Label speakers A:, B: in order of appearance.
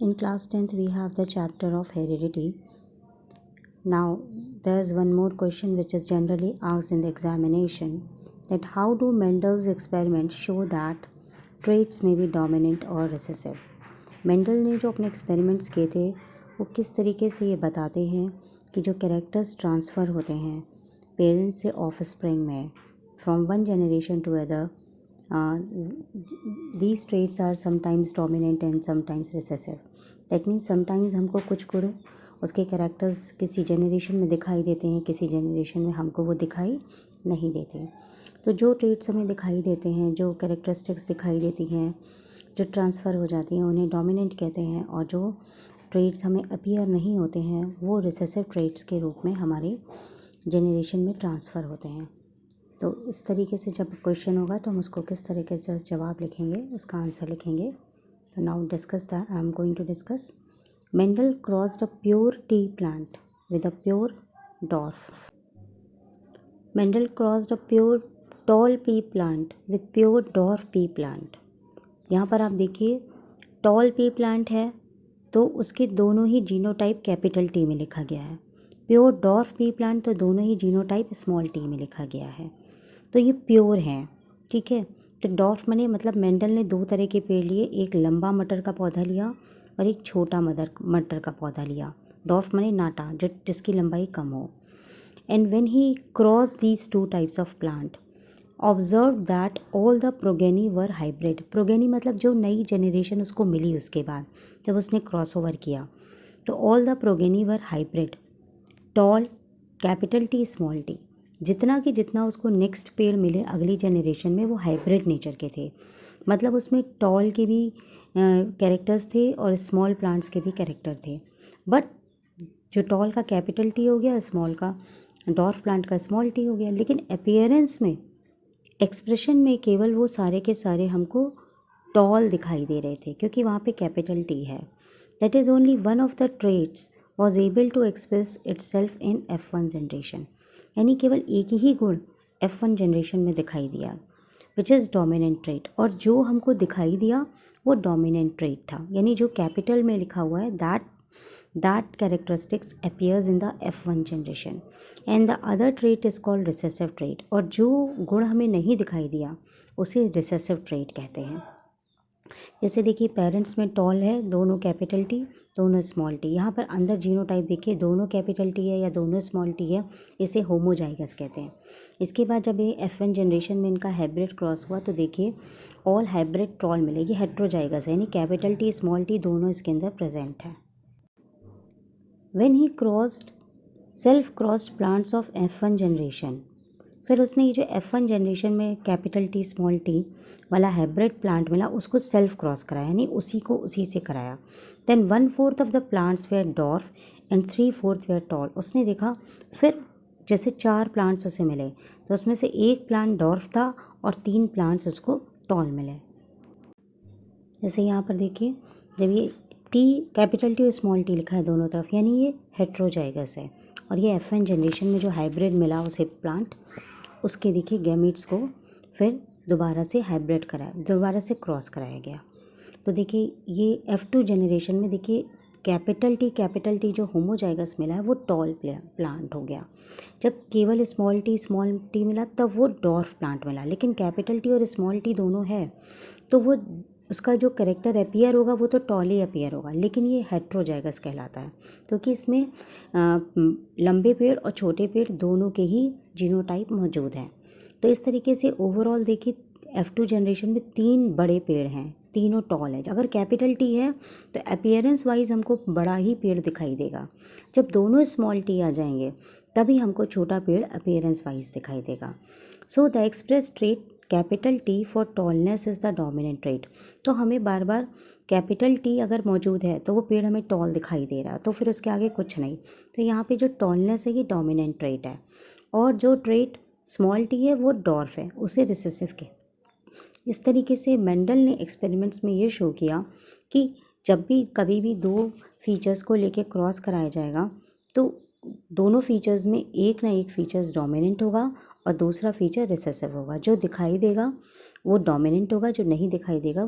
A: In class 10th, we have the chapter of heredity. Now, there's one more question which is generally asked in the examination, that how do Mendel's experiments show that traits may be dominant or recessive? Mendel ने जो अपने experiments किए थे वो किस तरीके से ये बताते हैं कि जो कैरेक्टर्स ट्रांसफ़र होते हैं पेरेंट्स से ऑफस्प्रिंग में from one generation to other, these traits are sometimes dominant and sometimes recessive. That means sometimes हमको कुछ गुण उसके कैरेक्टर्स किसी जनरेशन में दिखाई देते हैं, किसी जनरेशन में हमको वो दिखाई नहीं देते. तो जो ट्रेट्स हमें दिखाई देते हैं, जो कैरेक्टरिस्टिक्स दिखाई देती हैं, जो ट्रांसफ़र हो जाती हैं, उन्हें डोमिनेंट कहते हैं. और जो ट्रेट्स हमें अपीयर नहीं होते हैं वो रिसेसिव ट्रेट्स के रूप में हमारे जनरेशन में ट्रांसफ़र होते हैं. तो इस तरीके से जब क्वेश्चन होगा तो हम उसको किस तरीके से जवाब लिखेंगे, उसका आंसर लिखेंगे. तो now discuss that. I am going to discuss. Mendel crossed a pure T plant with a pure dwarf. Mendel crossed a pure tall pea plant with pure dwarf pea plant. यहाँ पर आप देखिए toll pea plant है तो उसके दोनों ही genotype capital T में लिखा गया है. प्योर डॉर्फ पी प्लांट तो दोनों ही जीनोटाइप स्मॉल टी में लिखा गया है. तो ये प्योर हैं, ठीक है. तो डॉर्फ मने मतलब मेंडल ने दो तरह के पेड़ लिए, एक लंबा मटर का पौधा लिया और एक छोटा मटर का पौधा लिया. डॉर्फ मने नाटा, जो जिसकी लंबाई कम हो. And when he cross these two types of plant observe that all the progeny were hybrid. Progeny मतलब जो नई जनरेशन उसको मिली उसके बाद जब उसने क्रॉस ओवर किया, तो all the progeny were hybrid. Tall capital T small T, जितना कि जितना उसको नेक्स्ट पेड़ मिले अगली जनरेशन में वो हाइब्रिड नेचर के थे. मतलब उसमें टॉल के भी कैरेक्टर्स थे और स्मॉल प्लांट्स के भी कैरेक्टर थे. बट जो टॉल का कैपिटल टी हो गया, स्मॉल का डॉर्फ प्लांट का स्मॉल टी हो गया. लेकिन अपीयरेंस में, एक्सप्रेशन में केवल वो सारे के सारे हमको टॉल दिखाई दे रहे थे क्योंकि वहाँ पे कैपिटल टी है. That is only one of the traits was able to express itself in F1 generation. यानी केवल एक ही गुण F1 जनरेशन में दिखाई दिया विच इज़ डोमिनेंट ट्रेट. और जो हमको दिखाई दिया वो डोमिनेंट ट्रेट था. यानी जो कैपिटल में लिखा हुआ है that characteristics appears in the F1 generation and the other trait is called recessive trait. और जो गुण हमें नहीं दिखाई दिया उसे recessive trait कहते हैं. जैसे देखिए पेरेंट्स में टॉल है, दोनों कैपिटल टी दोनों स्मॉल टी. यहाँ पर अंदर जीनोटाइप देखिए दोनों कैपिटल टी है या दोनों स्मॉल टी है, इसे होमोजाइगस कहते हैं. इसके बाद जब ये F1 जनरेशन में इनका हाइब्रिड क्रॉस हुआ तो देखिए ऑल हाइब्रिड टॉल मिले. ये हेट्रोजाइगस है, यानी कैपिटल टी स्मॉल टी दोनों इसके अंदर प्रेजेंट है. When he crossed self-crossed plants of F1 generation, फिर उसने ये जो F1 जनरेशन में कैपिटल टी स्मॉल टी वाला हाइब्रिड प्लांट मिला उसको सेल्फ क्रॉस कराया, यानी उसी से कराया. Then 1/4 of the plants were dwarf and 3/4 were tall. उसने देखा फिर जैसे 4 प्लांट्स उसे मिले तो उसमें से एक प्लांट डॉर्फ था और 3 प्लांट्स उसको टॉल मिले. जैसे यहाँ पर देखिए जब ये टी कैपिटल टी और स्मॉल टी लिखा है दोनों तरफ, यानी ये हेट्रोजाइगस है. और ये F1 जनरेशन में जो हाइब्रिड मिला उसे प्लांट, उसके देखिए गैमीट्स को फिर दोबारा से हाइब्रिड कराया, दोबारा से क्रॉस कराया गया. तो देखिए ये F2 जनरेशन में देखिए कैपिटल टी जो होमोजाइगस मिला है वो टॉल प्लांट हो गया. जब केवल स्मॉल टी मिला तब वो डॉर्फ प्लांट मिला. लेकिन कैपिटल टी और स्मॉल टी दोनों है तो वो उसका जो कैरेक्टर अपीयर होगा वो तो टॉल ही अपीयर होगा. लेकिन ये हेट्रोजाइगस कहलाता है क्योंकि इसमें लंबे पेड़ और छोटे पेड़ दोनों के ही जीनोटाइप मौजूद हैं. तो इस तरीके से ओवरऑल देखिए F2 जनरेशन में 3 बड़े पेड़ हैं, तीनों टॉल है. अगर कैपिटल टी है तो अपीयरेंस वाइज हमको बड़ा ही पेड़ दिखाई देगा. जब दोनों स्मॉल टी आ जाएंगे तभी हमको छोटा पेड़ अपीयरेंस वाइज दिखाई देगा. So the express trait capital T for tallness is the dominant trait. तो हमें बार बार कैपिटल टी अगर मौजूद है तो वो पेड़ हमें टॉल दिखाई दे रहा है, तो फिर उसके आगे कुछ नहीं. तो यहाँ पे जो टॉलनेस है ये डोमिनेंट ट्रेट है और जो ट्रेट स्मॉल टी है वो डॉर्फ है, उसे रिसेसिव के. इस तरीके से मेंडल ने एक्सपेरिमेंट्स में ये शो किया कि जब भी कभी भी दो फीचर्स को लेके क्रॉस कराया जाएगा तो दोनों फीचर्स में एक ना एक फीचर्स डोमिनेंट होगा और दूसरा फीचर रिसेसिव होगा. जो दिखाई देगा वो डोमिनेंट होगा, जो नहीं दिखाई देगा